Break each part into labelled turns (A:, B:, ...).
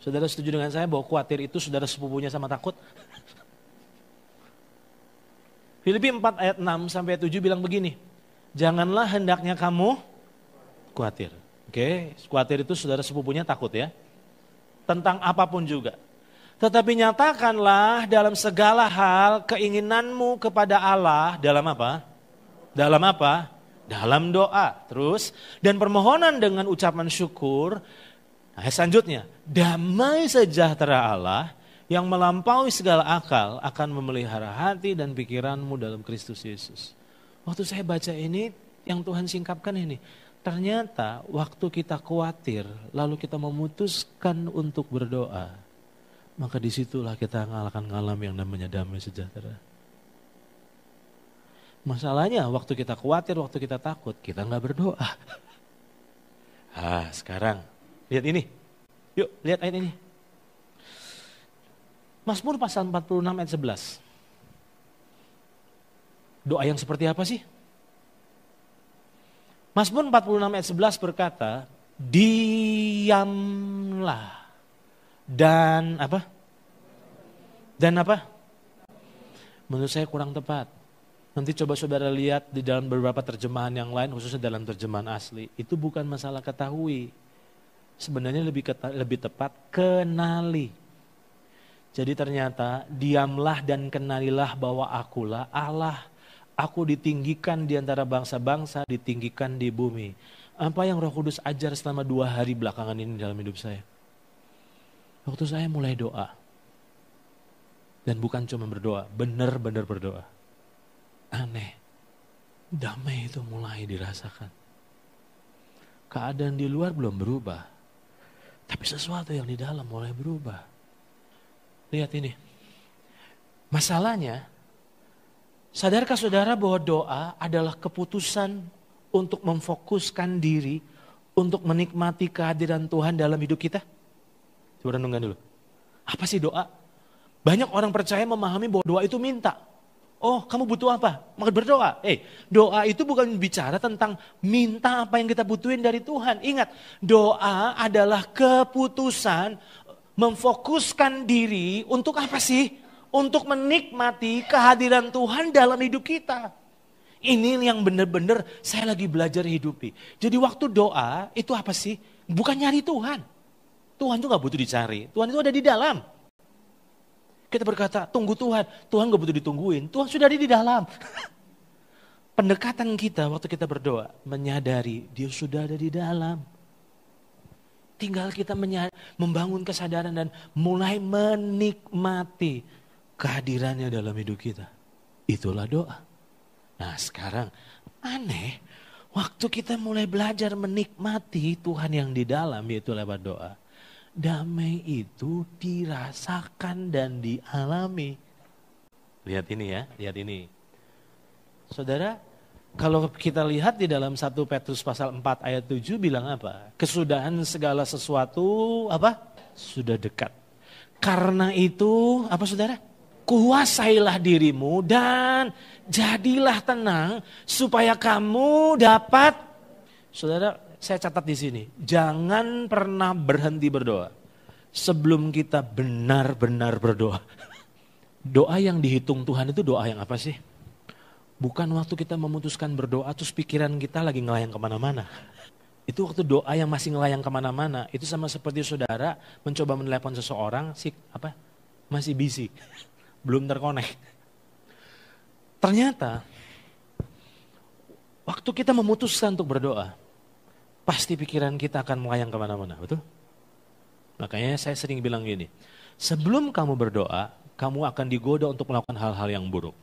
A: Saudara setuju dengan saya bahwa khawatir itu saudara sepupunya sama takut? Filipi 4 ayat 6 sampai 7 bilang begini. Janganlah hendaknya kamu khawatir. Oke, khawatir itu saudara sepupunya takut ya. Tentang apapun juga. Tetapi nyatakanlah dalam segala hal keinginanmu kepada Allah dalam apa? Dalam apa? Dalam doa. Terus, dan permohonan dengan ucapan syukur. Nah, selanjutnya, damai sejahtera Allah yang melampaui segala akal akan memelihara hati dan pikiranmu dalam Kristus Yesus. Waktu saya baca ini, yang Tuhan singkapkan ini, ternyata waktu kita khawatir, lalu kita memutuskan untuk berdoa, maka disitulah kita akan mengalami yang namanya damai sejahtera. Masalahnya waktu kita khawatir, waktu kita takut, kita nggak berdoa. Sekarang lihat ini. Yuk, lihat ayat ini. Mazmur pasal 46 ayat 11. Doa yang seperti apa sih? Mazmur 46 ayat 11 berkata, diamlah dan apa? Dan apa? Menurut saya kurang tepat. Nanti coba saudara lihat di dalam beberapa terjemahan yang lain, khususnya dalam terjemahan asli. Itu bukan masalah ketahui. Sebenarnya lebih tepat kenali. Jadi ternyata diamlah dan kenalilah bahwa akulah Allah. Aku ditinggikan di antara bangsa-bangsa, ditinggikan di bumi. Apa yang Roh Kudus ajar selama 2 hari belakangan ini dalam hidup saya? Waktu saya mulai doa. Dan bukan cuma berdoa, benar-benar berdoa. Aneh, damai itu mulai dirasakan. Keadaan di luar belum berubah. Tapi sesuatu yang di dalam mulai berubah. Lihat ini. Masalahnya, sadarkah saudara bahwa doa adalah keputusan untuk memfokuskan diri, untuk menikmati kehadiran Tuhan dalam hidup kita? Coba renungkan dulu. Apa sih doa? Banyak orang percaya memahami bahwa doa itu minta. Oh, kamu butuh apa? Maka berdoa. Doa itu bukan bicara tentang minta apa yang kita butuhin dari Tuhan. Ingat, doa adalah keputusan memfokuskan diri untuk apa sih? Untuk menikmati kehadiran Tuhan dalam hidup kita. Ini yang benar-benar saya lagi belajar hidupi. Jadi waktu doa itu apa sih? Bukan nyari Tuhan. Tuhan itu gak butuh dicari. Tuhan itu ada di dalam. Kita berkata, tunggu Tuhan. Tuhan gak butuh ditungguin. Tuhan sudah ada di dalam. Pendekatan kita waktu kita berdoa, menyadari dia sudah ada di dalam. Tinggal kita membangun kesadaran dan mulai menikmati kehadirannya dalam hidup kita. Itulah doa. Nah sekarang aneh, waktu kita mulai belajar menikmati Tuhan yang di dalam, yaitu lewat doa. Damai itu dirasakan dan dialami. Lihat ini ya, lihat ini. Saudara, kalau kita lihat di dalam 1 Petrus pasal 4 ayat 7 bilang apa? Kesudahan segala sesuatu apa? Sudah dekat. Karena itu, apa saudara? Kuasailah dirimu dan jadilah tenang supaya kamu dapat. Saudara, saya catat di sini, jangan pernah berhenti berdoa sebelum kita benar-benar berdoa. Doa yang dihitung Tuhan itu doa yang apa sih? Bukan waktu kita memutuskan berdoa terus pikiran kita lagi ngelayang kemana-mana. Itu waktu doa yang masih ngelayang kemana-mana. Itu sama seperti saudara mencoba menelepon seseorang, masih busy, belum terkonek. Ternyata waktu kita memutuskan untuk berdoa, pasti pikiran kita akan melayang kemana-mana, betul? Makanya saya sering bilang gini, sebelum kamu berdoa, kamu akan digoda untuk melakukan hal-hal yang buruk.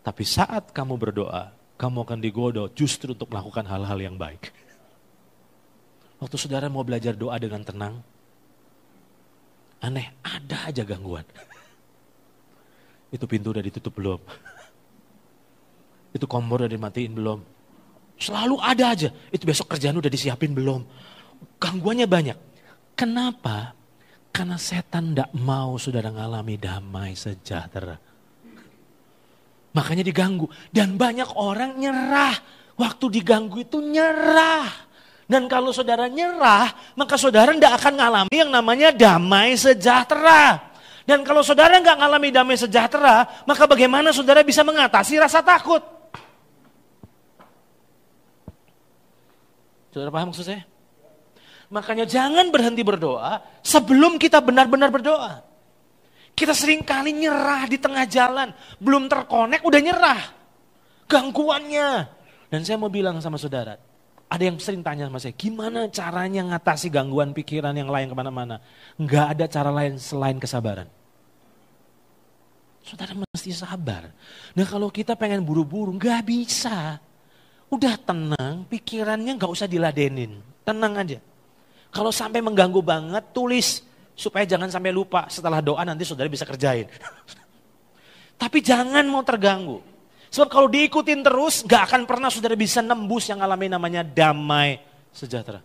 A: Tapi saat kamu berdoa, kamu akan digoda justru untuk melakukan hal-hal yang baik. Waktu saudara mau belajar doa dengan tenang, aneh, ada aja gangguan. Itu pintu udah ditutup belum? Itu kompor udah dimatiin belum? Selalu ada aja, itu besok kerjaan udah disiapin belum? Gangguannya banyak. Kenapa? Karena setan tidak mau saudara ngalami damai sejahtera. Makanya diganggu. Dan banyak orang nyerah. Waktu diganggu itu nyerah. Dan kalau saudara nyerah, maka saudara tidak akan ngalami yang namanya damai sejahtera. Dan kalau saudara nggak ngalami damai sejahtera, maka bagaimana saudara bisa mengatasi rasa takut? Saudara paham maksud saya? Makanya jangan berhenti berdoa sebelum kita benar-benar berdoa. Kita sering kali nyerah di tengah jalan, belum terkonek udah nyerah. Gangguannya. Dan saya mau bilang sama saudara, ada yang sering tanya sama saya, gimana caranya ngatasi gangguan pikiran yang lain kemana-mana? Nggak ada cara lain selain kesabaran. Saudara mesti sabar. Nah kalau kita pengen buru-buru, nggak bisa. Udah tenang, pikirannya nggak usah diladenin. Tenang aja. Kalau sampai mengganggu banget, tulis. Supaya jangan sampai lupa, setelah doa nanti saudara bisa kerjain. Tapi jangan mau terganggu. Sebab kalau diikutin terus, gak akan pernah saudara bisa nembus yang alami namanya damai sejahtera.